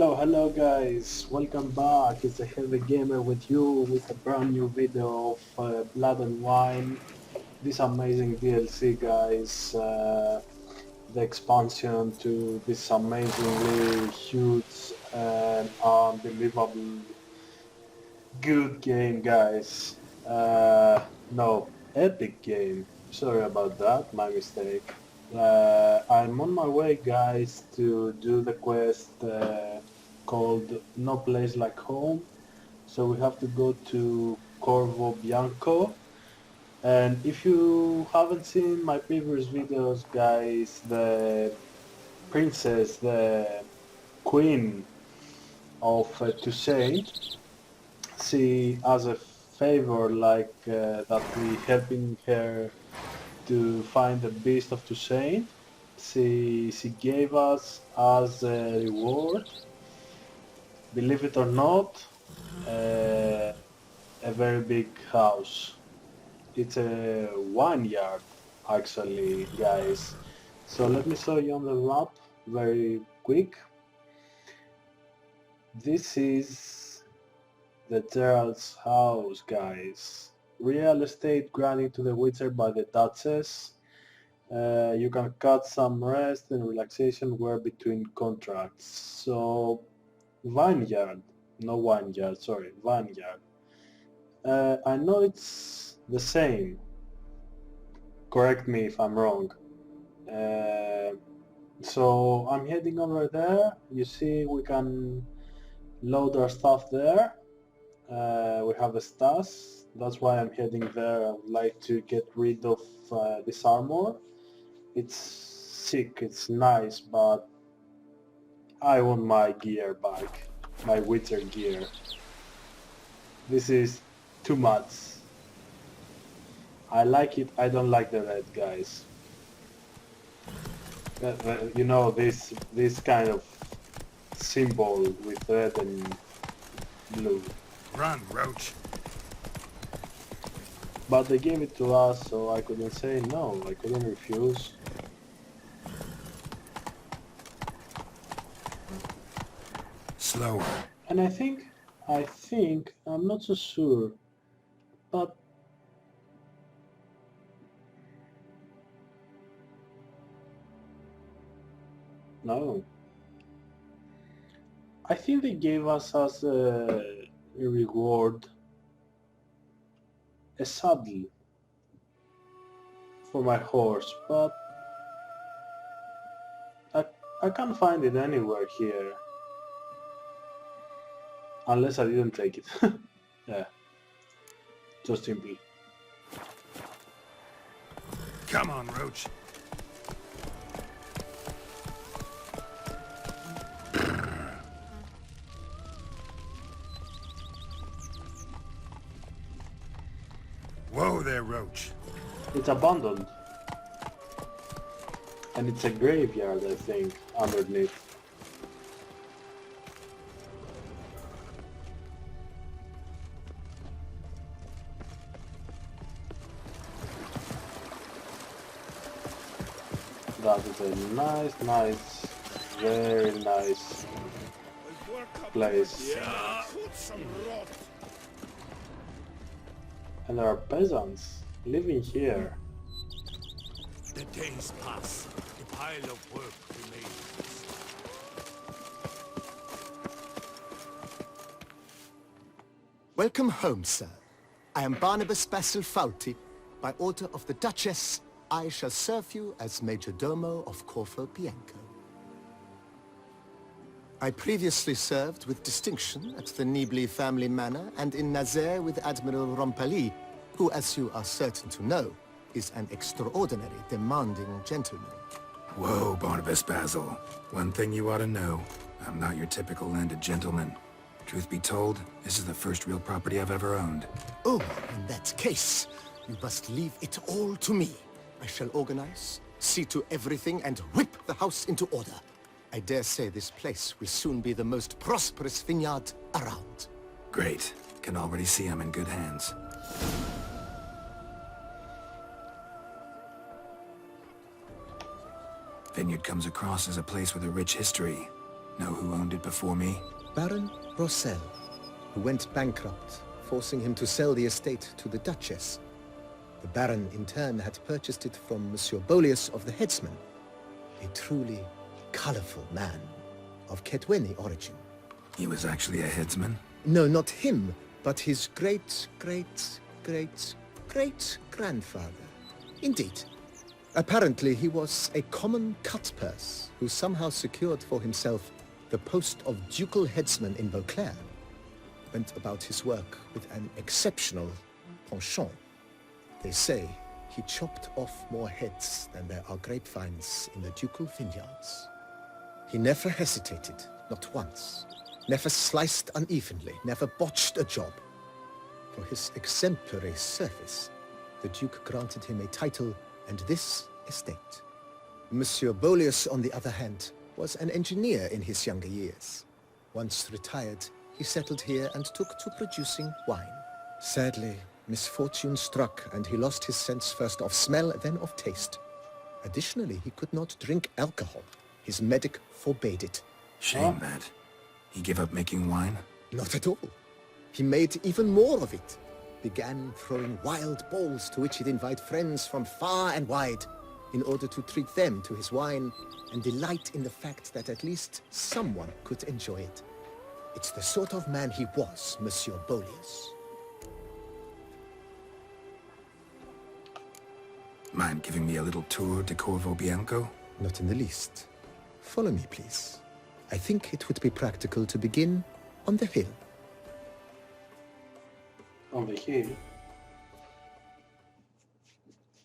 Hello guys, welcome back. It's the Heavy Gamer with you with a brand new video of Blood and Wine. This amazing DLC guys, the expansion to this amazingly huge and unbelievable good game guys. No, epic game. Sorry about that, my mistake. I'm on my way guys to do the quest called No Place Like Home. So we have to go to CORVO Bianco. And if you haven't seen my previous videos guys, the princess, the queen of Toussaint, she as a favor like that we helping her to find the beast of Toussaint. She gave us as a reward, believe it or not, a very big house. It's a vineyard actually, guys. So let me show you on the map very quick. This is the Geralt's house, guys. Real estate granted to the Witcher by the Duchess. You can cut some rest and relaxation where between contracts. So vineyard, no vineyard, sorry, vineyard. I know it's the same. Correct me if I'm wrong. So I'm heading over there. You see we can load our stuff there. We have a stash. That's why I'm heading there. I would like to get rid of this armor. It's sick, it's nice, but I want my gear back. My Witcher gear. This is too much. I like it, I don't like the red, guys. You know, this kind of symbol with red and blue. Run, Roach. But they gave it to us, so I couldn't say no. I couldn't refuse. Slower. And I think, I'm not so sure, but no. I think they gave us as a reward a saddle for my horse, but I can't find it anywhere here. Unless I didn't take it. Yeah, just simply. Come on, Roach. Whoa there, Roach. It's abandoned. And it's a graveyard, I think, underneath. That is a nice, very nice place. And there are peasants living here. The days pass. The pile of work remains. Welcome home, sir. I am Barnabas Basil Faulty. By order of the Duchess, I shall serve you as Major Domo of Corvo Bianco. I previously served with distinction at the Nibli family manor and in Nazaire with Admiral Rompali, who, as you are certain to know, is an extraordinary, demanding gentleman. Whoa, Barnabas Basil. One thing you ought to know. I'm not your typical landed gentleman. Truth be told, this is the first real property I've ever owned. Oh, in that case, you must leave it all to me. I shall organize, see to everything, and whip the house into order. I dare say this place will soon be the most prosperous vineyard around. Great. Can already see I'm in good hands. Vineyard comes across as a place with a rich history. Know who owned it before me? Baron Rossel, who went bankrupt, forcing him to sell the estate to the Duchess. The Baron, in turn, had purchased it from Monsieur Bolius of the Headsman, a truly colorful man of Ketweni origin. He was actually a headsman? No, not him, but his great-great-great-great-grandfather. Indeed. Apparently, he was a common cut-purse who somehow secured for himself the post of ducal headsman in Beauclair. Went about his work with an exceptional penchant. They say he chopped off more heads than there are grapevines in the ducal vineyards. He never hesitated, not once. Never sliced unevenly, never botched a job. For his exemplary service, the Duke granted him a title and this estate. Monsieur Bolius, on the other hand, was an engineer in his younger years. Once retired, he settled here and took to producing wine. Sadly, misfortune struck and he lost his sense first of smell, then of taste. Additionally, he could not drink alcohol. His medic forbade it. Shame that. He gave up making wine? Not at all. He made even more of it. Began throwing wild balls to which he'd invite friends from far and wide in order to treat them to his wine and delight in the fact that at least someone could enjoy it. It's the sort of man he was, Monsieur Bolius. Mind giving me a little tour de Corvo Bianco? Not in the least. Follow me, please. I think it would be practical to begin on the hill. On the hill?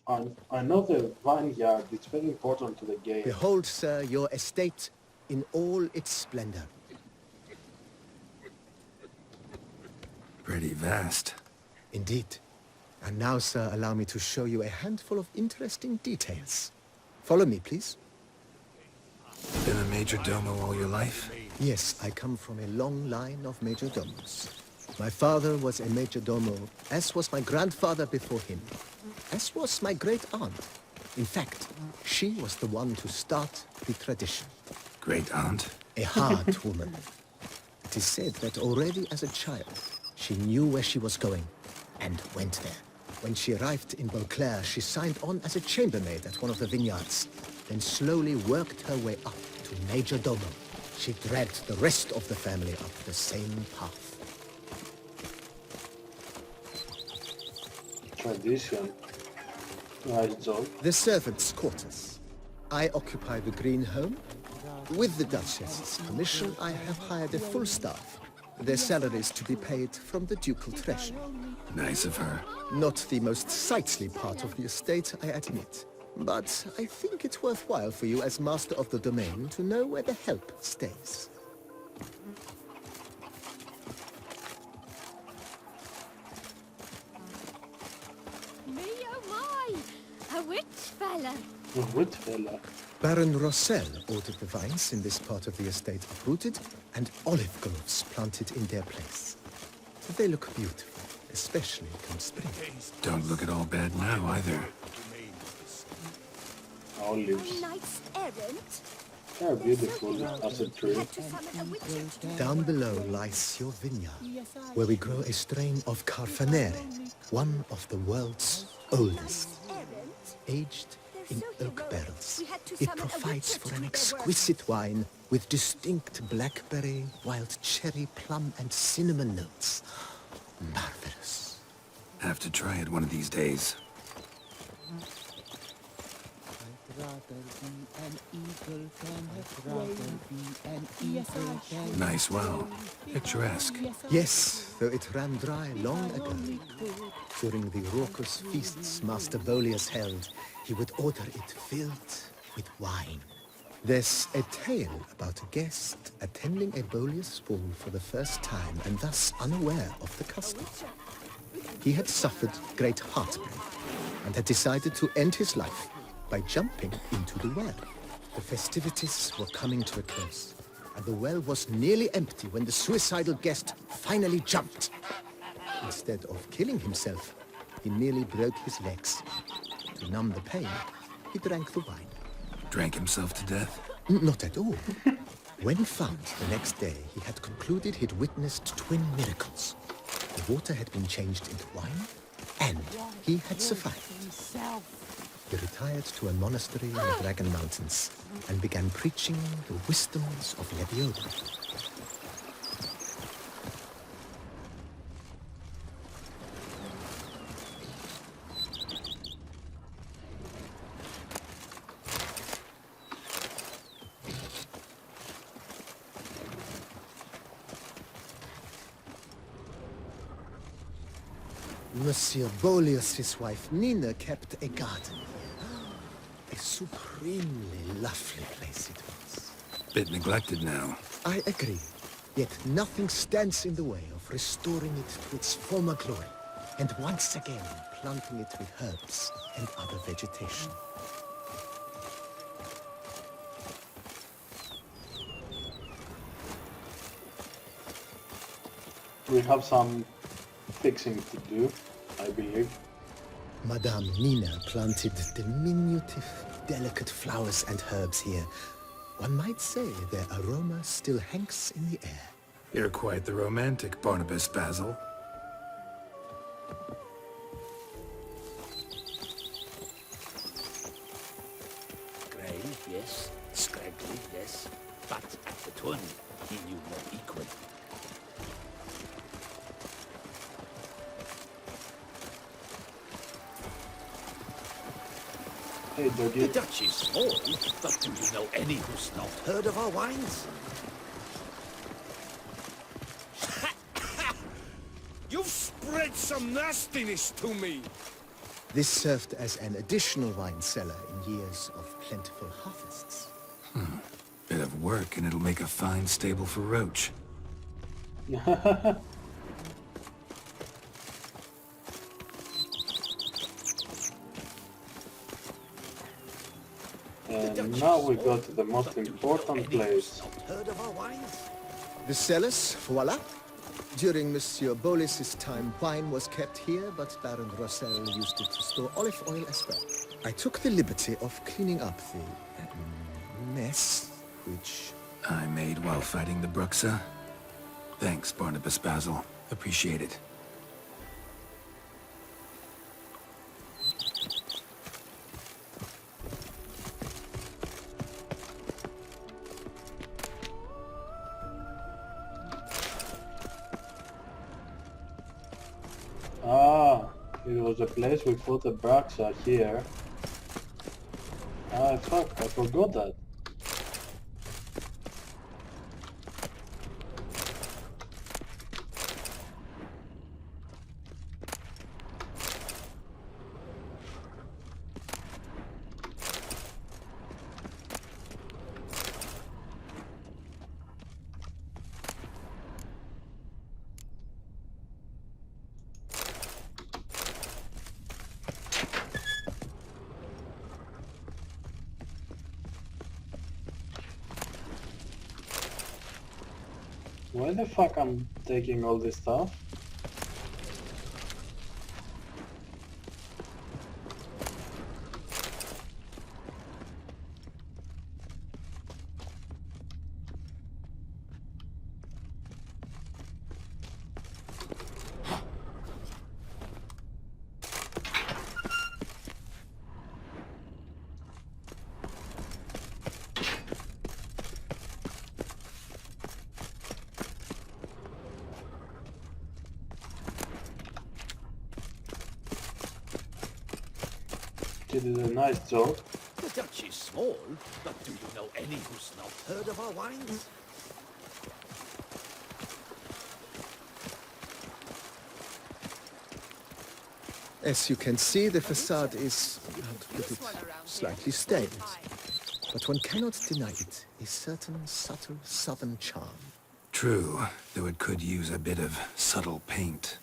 I know the vineyard, it's very important to the game. Behold, sir, your estate in all its splendor. Pretty vast. Indeed. And now, sir, allow me to show you a handful of interesting details. Follow me, please. Been a major domo all your life? Yes, I come from a long line of major domos. My father was a major domo, as was my grandfather before him, as was my great-aunt. In fact, she was the one to start the tradition. Great-aunt? A hard woman. It is said that already as a child, she knew where she was going, and went there. When she arrived in Beauclair, she signed on as a chambermaid at one of the vineyards, then slowly worked her way up to major domo. She dragged the rest of the family up the same path. Tradition. Nice job. The servants' quarters. I occupy the green home. With the Duchess's permission, I have hired a full staff. Their salaries to be paid from the ducal treasure. Nice of her. Not the most sightly part of the estate, I admit. But I think it's worthwhile for you as master of the domain to know where the help stays. Me oh my! A witch fella! A wit fella. Baron Rossel ordered the vines in this part of the estate uprooted and olive groves planted in their place. They look beautiful, especially come spring. Don't look at all bad now, either. Olives. Knights errant? They're beautiful as a tree. Had to summon a witch. Down below lies your vineyard, where we grow a strain of Carfanere, one of the world's oldest, aged in oak barrels. It provides for an exquisite wine with distinct blackberry, wild cherry, plum, and cinnamon notes. Marvelous. Have to try it one of these days. Nice well. Picturesque. Yes, though it ran dry long ago. During the raucous feasts Master Bolius held, he would order it filled with wine. There's a tale about a guest attending a Bolius ball for the first time and thus unaware of the custom. He had suffered great heartbreak and had decided to end his life by jumping into the well. The festivities were coming to a close, and the well was nearly empty when the suicidal guest finally jumped. Instead of killing himself, he merely broke his legs. To numb the pain, he drank the wine. Drank himself to death? Not at all. When found the next day, he had concluded he'd witnessed twin miracles. The water had been changed into wine, and he had survived. He retired to a monastery in the Dragon Mountains and began preaching the wisdoms of Leviosa. Monsieur Boleus's wife Nina kept a garden. A supremely lovely place it was. Bit neglected now. I agree. Yet nothing stands in the way of restoring it to its former glory, and once again planting it with herbs and other vegetation. We have some fixing to do, I believe. Madame Nina planted diminutive, delicate flowers and herbs here. One might say their aroma still hangs in the air. You're quite the romantic, Barnabas Basil. Grey, yes. Scraggly, yes. But at the twin, he knew no equal. Hey, doggy. The Dutch is small, but do you know any who's not heard of our wines? You've spread some nastiness to me. This served as an additional wine cellar in years of plentiful harvests. Bit of work and it'll make a fine stable for Roach. And now we go to the most important place. Heard of our wines? The cellars, voila. During Monsieur Boleus's time, wine was kept here, but Baron Rossel used it to store olive oil as well. I took the liberty of cleaning up the mess, which... I made while fighting the Bruxa. Thanks, Barnabas Basil. Appreciate it. Ah, it was the place we put the Bruxa here. Ah, fuck, I forgot that. Why the fuck I'm taking all this stuff? She did a nice job. The Dutch is small, but do you know any who's not heard of our wines? As you can see, the facade is, how to put it, slightly stained. But one cannot deny it, a certain subtle southern charm. True, though it could use a bit of subtle paint.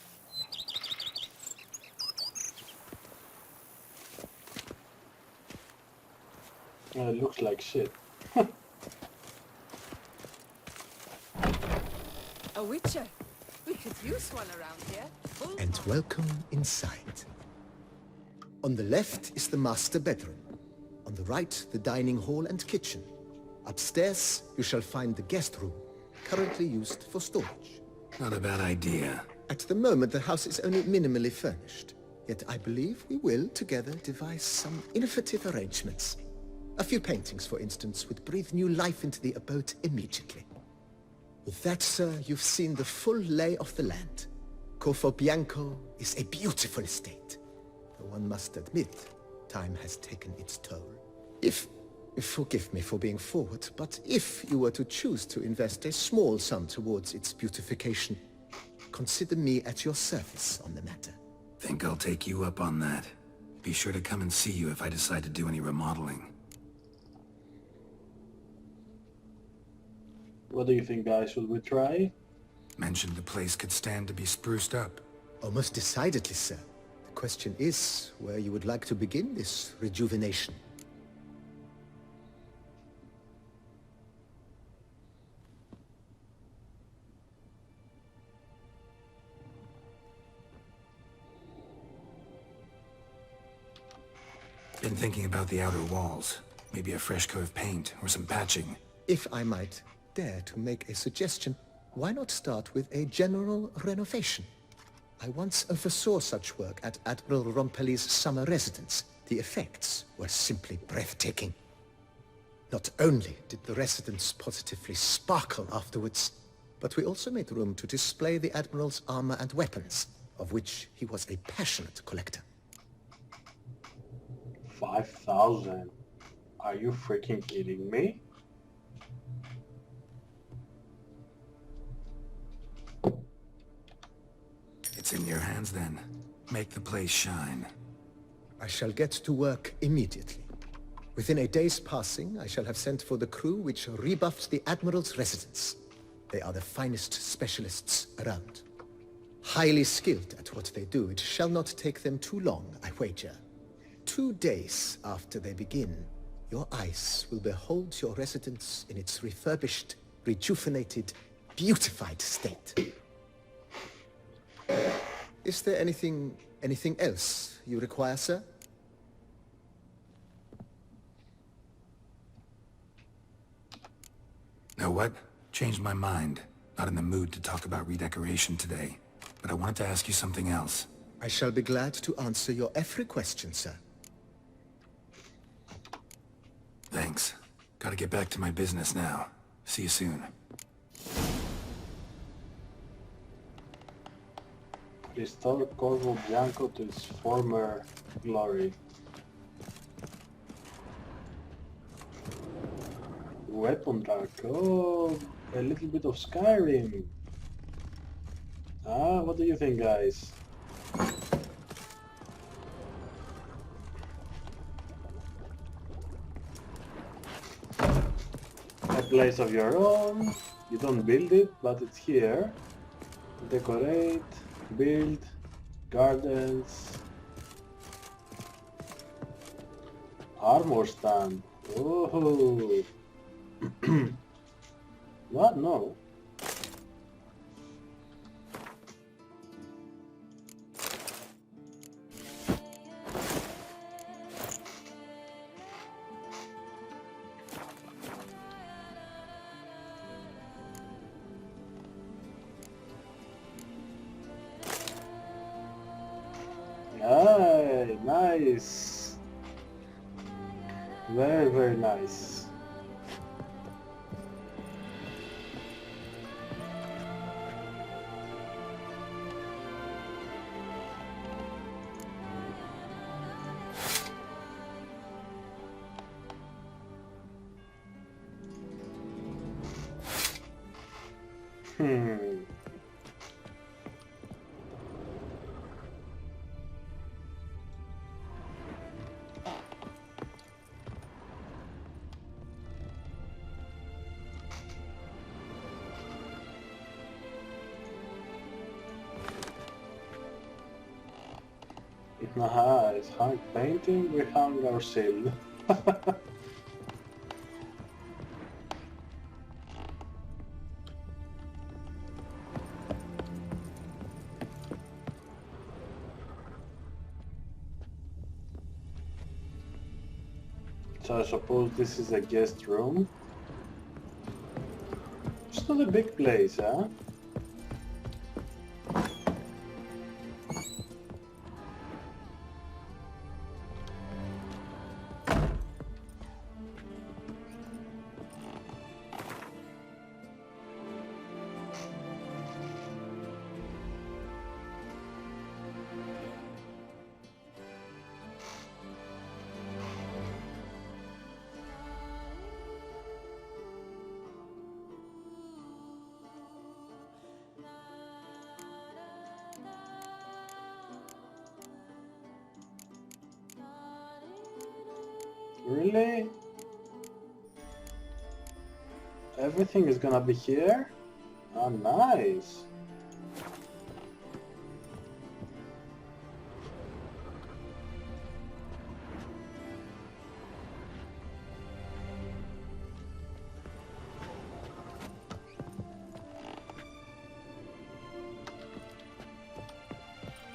It looks like shit. A witcher. We could use one around here. And welcome inside. On the left is the master bedroom. On the right, the dining hall and kitchen. Upstairs, you shall find the guest room, currently used for storage. Not a bad idea. At the moment, the house is only minimally furnished. Yet I believe we will, together, devise some innovative arrangements. A few paintings, for instance, would breathe new life into the abode immediately. With that, sir, you've seen the full lay of the land. CORVO BIANCO is a beautiful estate. Though one must admit, time has taken its toll. Forgive me for being forward, but if you were to choose to invest a small sum towards its beautification, consider me at your service on the matter. Think I'll take you up on that. Be sure to come and see you if I decide to do any remodeling. What do you think, guys? Should we try? Mentioned the place could stand to be spruced up. Oh, most decidedly, sir. The question is where you would like to begin this rejuvenation. Been thinking about the outer walls. Maybe a fresh coat of paint or some patching. If I might dare to make a suggestion, why not start with a general renovation? I once oversaw such work at Admiral Rompelli's summer residence. The effects were simply breathtaking. Not only did the residence positively sparkle afterwards, but we also made room to display the Admiral's armor and weapons, of which he was a passionate collector. 5,000? Are you freaking kidding me? It's in your hands then. Make the place shine. I shall get to work immediately. Within a day's passing, I shall have sent for the crew which rebuffed the Admiral's residence. They are the finest specialists around. Highly skilled at what they do, it shall not take them too long, I wager. 2 days after they begin, your eyes will behold your residence in its refurbished, rejuvenated, beautified state. Is there anything else you require, sir? Know what? Changed my mind. Not in the mood to talk about redecoration today. But I wanted to ask you something else. I shall be glad to answer your every question, sir. Thanks. Gotta get back to my business now. See you soon. Restore Corvo Bianco to its former glory. Weapon rack. Oh, a little bit of Skyrim. Ah, what do you think, guys? A place of your own. You don't build it, but it's here. Decorate, build, gardens, armor stand. Oh, what? No. Aye, nice. Very, very nice. Nice. Hung painting, we hung our shield. So I suppose this is a guest room. to the big place, huh? Really? Everything is gonna be here? Oh, nice.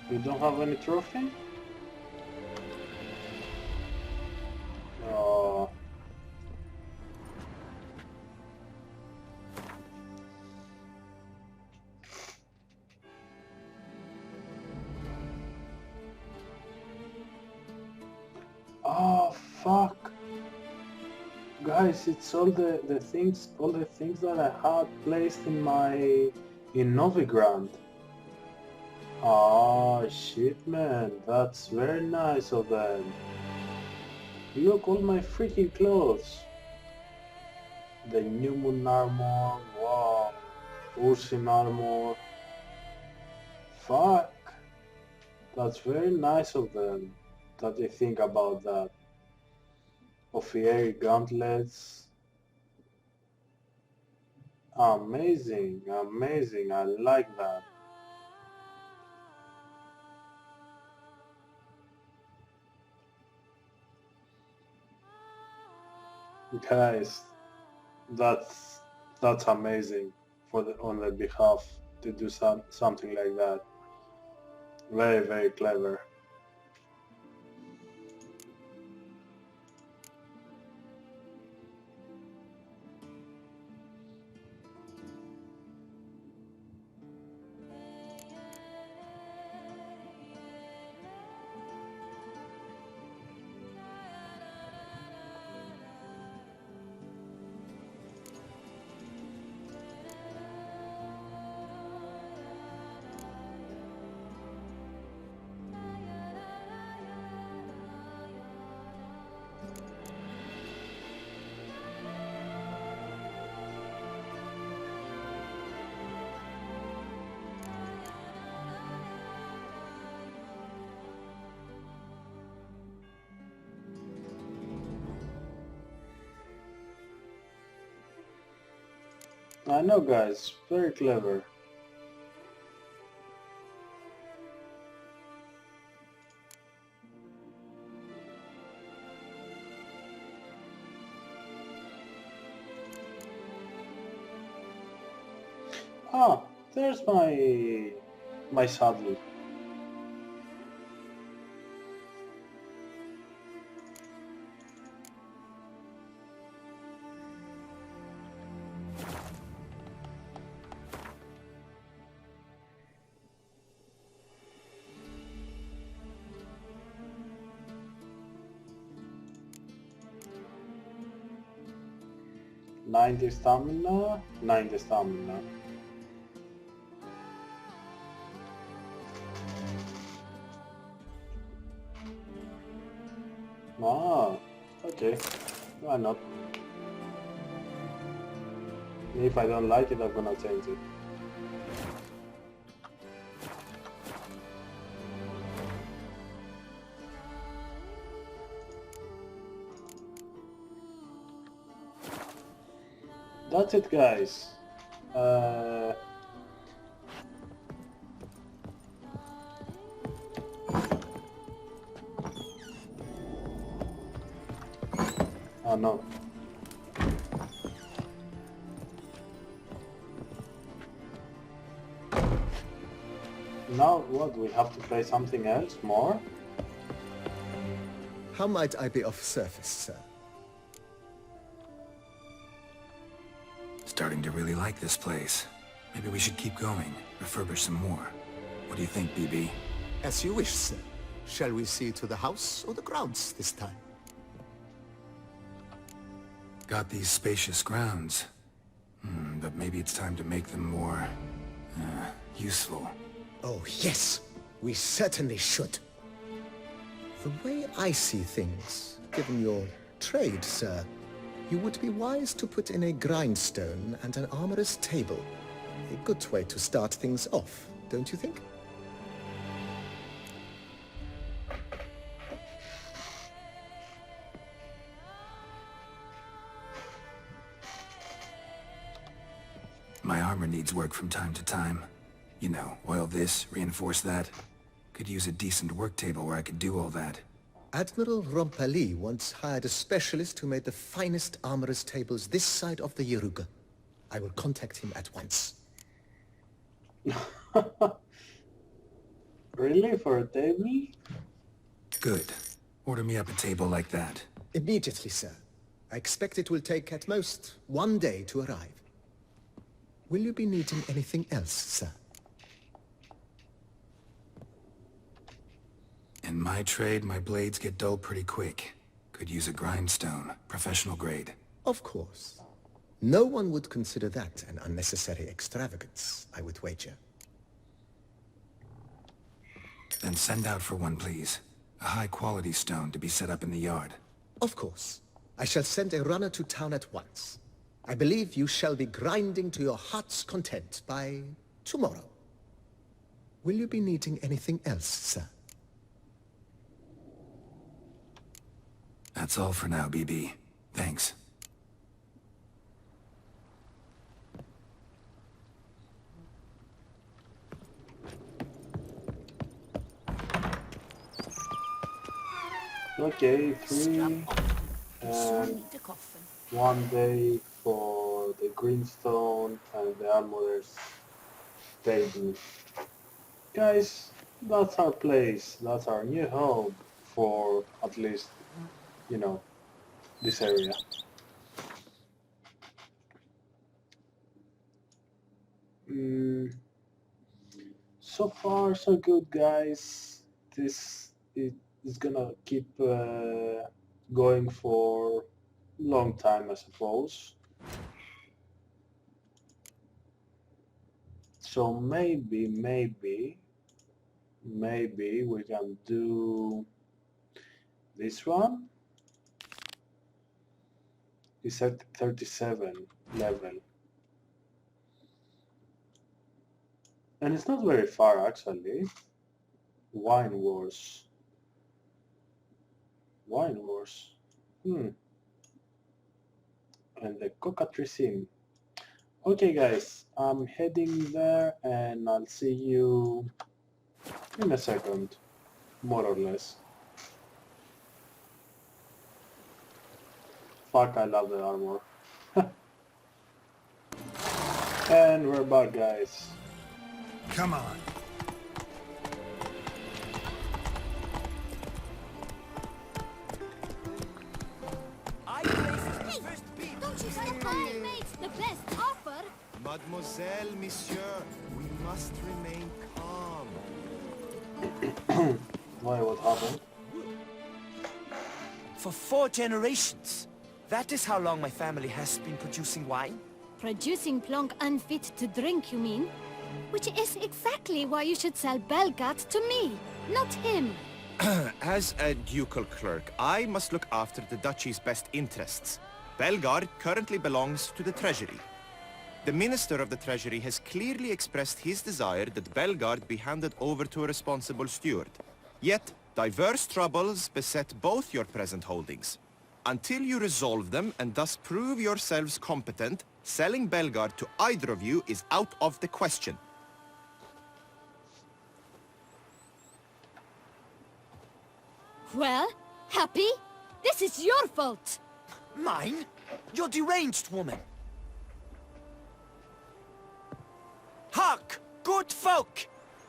You don't have any trophy? Oh. Oh, fuck. Guys, it's all the things that I had placed in Novigrad. Oh shit, man, that's very nice of them. Look, all my freaking clothes. The new moon armor, wow. Ursin armor. Fuck. That's very nice of them that they think about that. Offieri gauntlets. Amazing, amazing, I like that. Guys, that's amazing on their behalf to do something like that. Very, very clever. I know, guys, very clever. Ah, there's my saddle. Ninety stamina, 90 stamina. Ah, okay. Why not? If I don't like it, I'm gonna change it. That's it, guys. Oh no. Now what? We have to play something else more? How might I be of service, sir? starting to really like this place. Maybe we should keep going, refurbish some more. What do you think, BB? As you wish, sir. Shall we see to the house or the grounds this time? Got these spacious grounds. But maybe it's time to make them more... useful. Oh, yes. We certainly should. The way I see things, given your trade, sir, you would be wise to put in a grindstone and an armorer's table. A good way to start things off, don't you think? My armor needs work from time to time. You know, oil this, reinforce that. Could use a decent work table where I could do all that. Admiral Rompali once hired a specialist who made the finest armorer's tables this side of the Yaruga. I will contact him at once. Really? For a table? Good. Order me up a table like that. Immediately, sir. I expect it will take at most 1 day to arrive. Will you be needing anything else, sir? In my trade, my blades get dull pretty quick. Could use a grindstone, professional grade. Of course. No one would consider that an unnecessary extravagance, I would wager. Then send out for one, please. A high-quality stone to be set up in the yard. Of course. I shall send a runner to town at once. I believe you shall be grinding to your heart's content by tomorrow. Will you be needing anything else, sir? That's all for now, BB. Thanks. Okay, 3 and 1 day for the greenstone and the armorer's table. Guys, that's our place. That's our new home for at least, you know, this area. So far so good, guys. This is gonna keep going for a long time, I suppose. So maybe we can do this one. It's at 37 level. And it's not very far, actually. Wine Wars. And the Cockatricine. Okay, guys, I'm heading there, and I'll see you in a second, more or less. Fuck, I love the armor. And we're back, guys. Come on. Don't you step on me! Mate's the best offer! Mademoiselle, monsieur, we must remain calm. Why, what happened? For 4 generations. That is how long my family has been producing wine. Producing plonk unfit to drink, you mean? Which is exactly why you should sell Belgard to me, not him. As a ducal clerk, I must look after the duchy's best interests. Belgard currently belongs to the treasury. The minister of the treasury has clearly expressed his desire that Belgard be handed over to a responsible steward. Yet, diverse troubles beset both your present holdings. Until you resolve them and thus prove yourselves competent, selling Belgard to either of you is out of the question. Well, Happy? This is your fault! Mine? You're deranged, woman. Hark, good folk!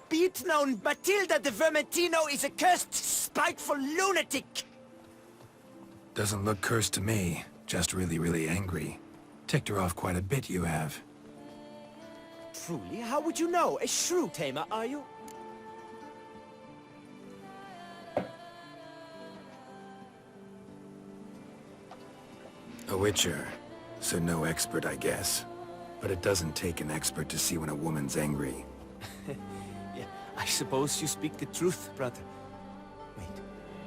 Be it known, Matilda de Vermentino is a cursed, spiteful lunatic! Doesn't look cursed to me. Just really, really angry. Ticked her off quite a bit, you have. Truly? How would you know? A shrew tamer, are you? A witcher, so no expert, I guess. But it doesn't take an expert to see when a woman's angry. Yeah, I suppose you speak the truth, brother. Wait,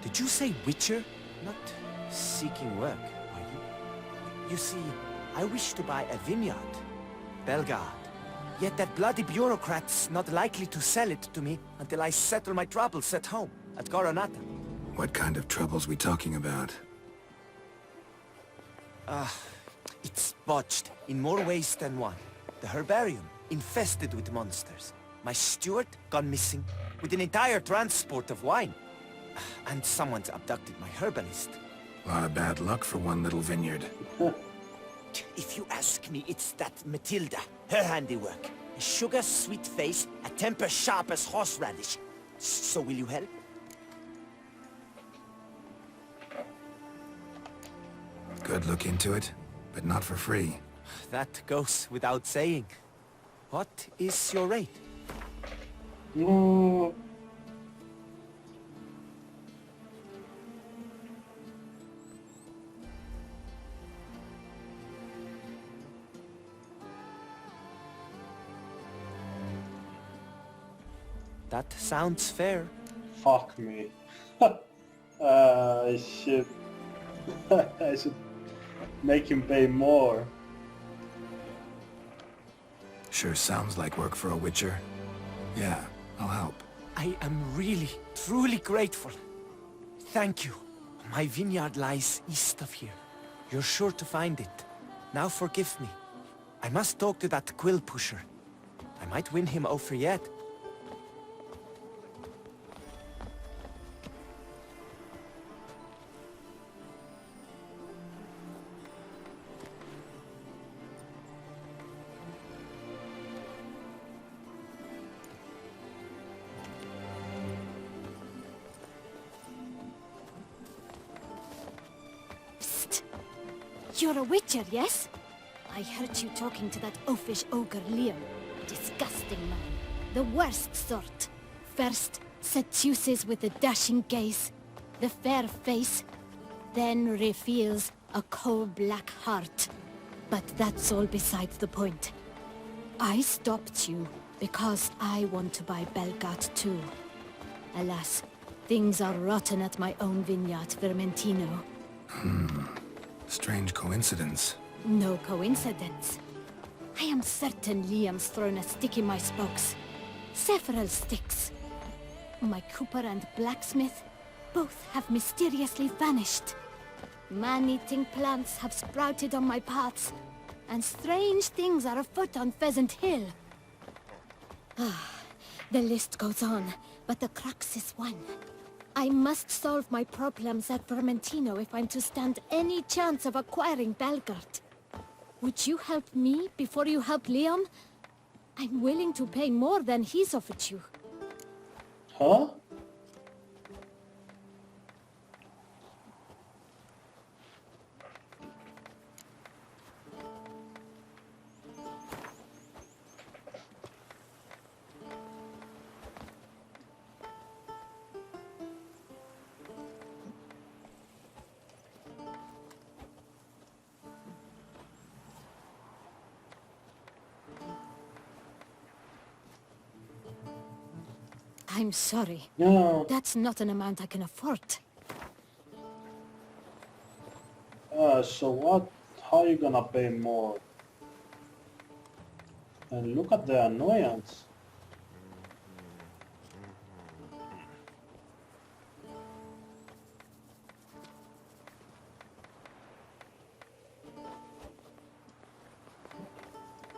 did you say witcher? Not seeking work, are you? You see, I wish to buy a vineyard. Belgard. Yet that bloody bureaucrat's not likely to sell it to me until I settle my troubles at home, at Coronata. What kind of troubles we talking about? It's botched in more ways than one. The herbarium, infested with monsters. My steward, gone missing, with an entire transport of wine. And someone's abducted my herbalist. A lot of bad luck for one little vineyard. If you ask me, it's that Matilda, her handiwork. A sugar-sweet face, a temper sharp as horseradish. So will you help? Could look into it, but not for free. That goes without saying. What is your rate? No. That sounds fair. Fuck me. I should... I should make him pay more. Sure sounds like work for a witcher. Yeah, I'll help. I am really, truly grateful. Thank you. My vineyard lies east of here. You're sure to find it. Now forgive me. I must talk to that quill pusher. I might win him over yet. You're a witcher, yes? I heard you talking to that oafish ogre Leon. Disgusting man. The worst sort. First, seduces with a dashing gaze, the fair face, then reveals a coal-black heart. But that's all besides the point. I stopped you because I want to buy Belgard too. Alas, things are rotten at my own vineyard, Vermentino. Strange coincidence. No coincidence. I am certain Liam's thrown a stick in my spokes. Several sticks. My cooper and blacksmith both have mysteriously vanished. Man-eating plants have sprouted on my paths, and strange things are afoot on Pheasant Hill. The list goes on, but the crux is one. I must solve my problems at Vermentino if I'm to stand any chance of acquiring Belgard. Would you help me before you help Leon? I'm willing to pay more than he's offered you. Huh? I'm sorry. No. That's not an amount I can afford. So what? How are you gonna pay more? And look at the annoyance.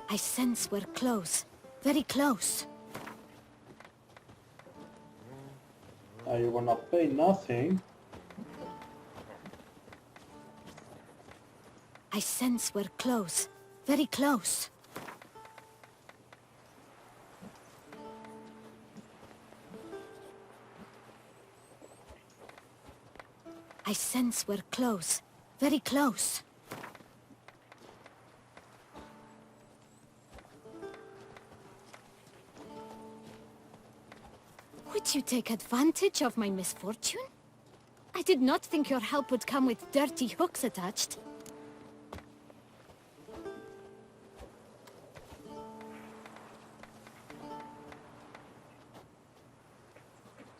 I sense we're close. Very close. Are you gonna pay nothing? I sense we're close. Very close. I sense we're close. Very close. let you take advantage of my misfortune? I did not think your help would come with dirty hooks attached.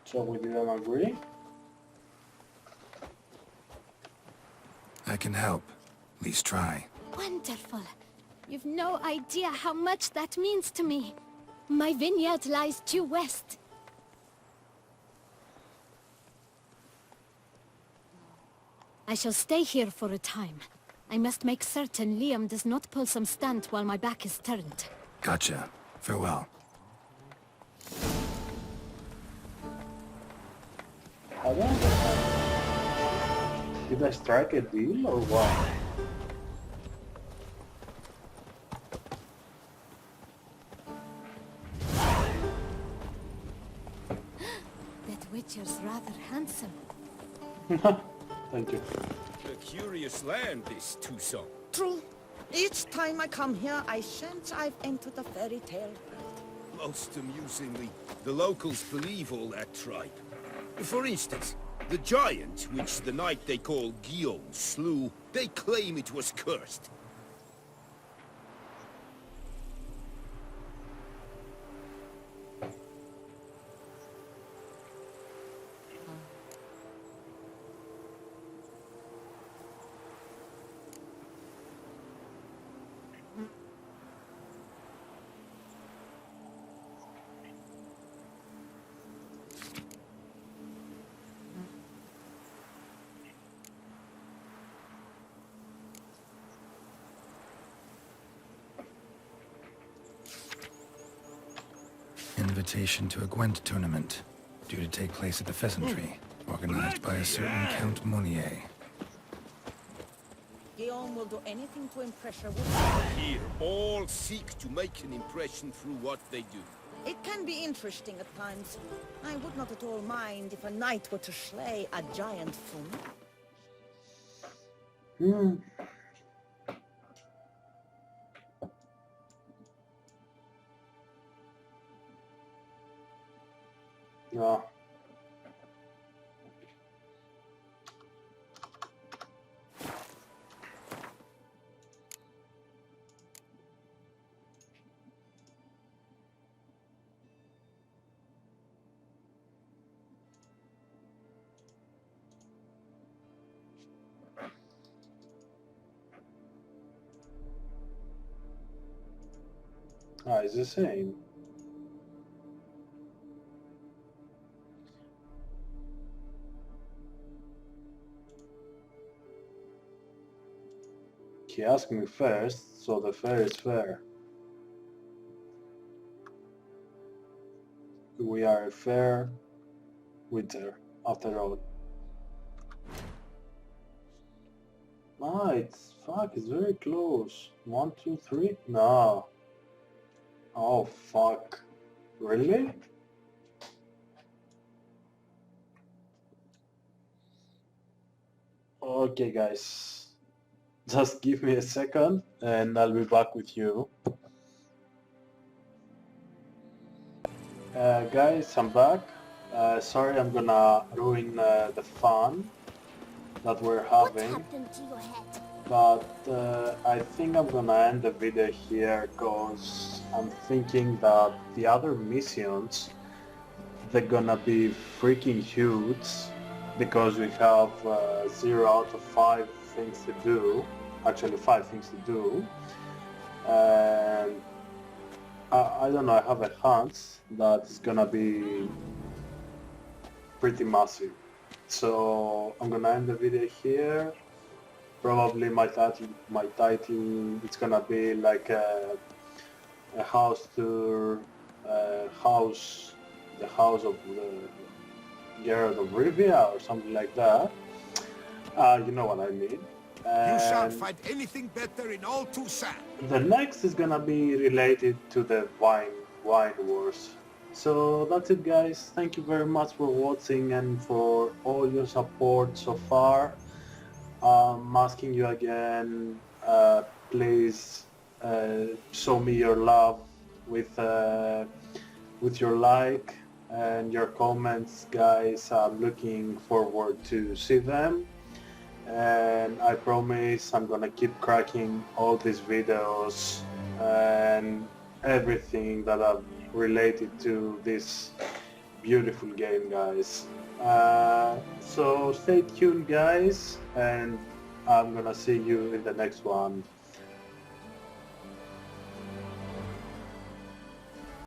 So we didn't agree? I can help. At least try. Wonderful. You've no idea how much that means to me. My vineyard lies due west. I shall stay here for a time. I must make certain Liam does not pull some stunt while my back is turned. Gotcha. Farewell. I don't understand. Did I strike a deal or what? That Witcher's rather handsome. Thank you. A curious land, this Toussaint. True. Each time I come here, I sense I've entered a fairy tale world. Most amusingly, the locals believe all that tripe. For instance, the giant, which the knight they call Guillaume slew, they claim it was cursed. Invitation to a Gwent tournament, due to take place at the Pheasantry, organized by a certain Count Monnier. Guillaume will do anything to impress your woman. Here, all seek to make an impression through what they do. It can be interesting at times. I would not at all mind if a knight were to slay a giant for me. Yeah. Ah, it's the same. He asked me first, so the fair is fair. We are a fair winter, after all. Ah, it's very close. 1, 2, 3? No. Oh, fuck. Really? Okay, guys. Just give me a second and I'll be back with you. Guys, I'm back. Sorry I'm gonna ruin the fun that we're having. What happened to your head? But I think I'm gonna end the video here because I'm thinking that the other missions, they're gonna be freaking huge because we have 0 out of 5 things to do, actually 5 things to do, and I don't know, I have a hunch that it's gonna be pretty massive. So I'm gonna end the video here. Probably my title it's gonna be like a house tour, the house of the Geralt of Rivia or something like that. You know what I mean. You shan't And find anything better in all Toussaint. the next is gonna be related to the wine wars. So that's it, guys. Thank you very much for watching and for all your support so far. I'm asking you again, please show me your love with your like and your comments, guys. I'm looking forward to see them, and I promise I'm gonna keep cracking all these videos and everything that are related to this beautiful game, guys. So stay tuned, guys, and I'm gonna see you in the next one.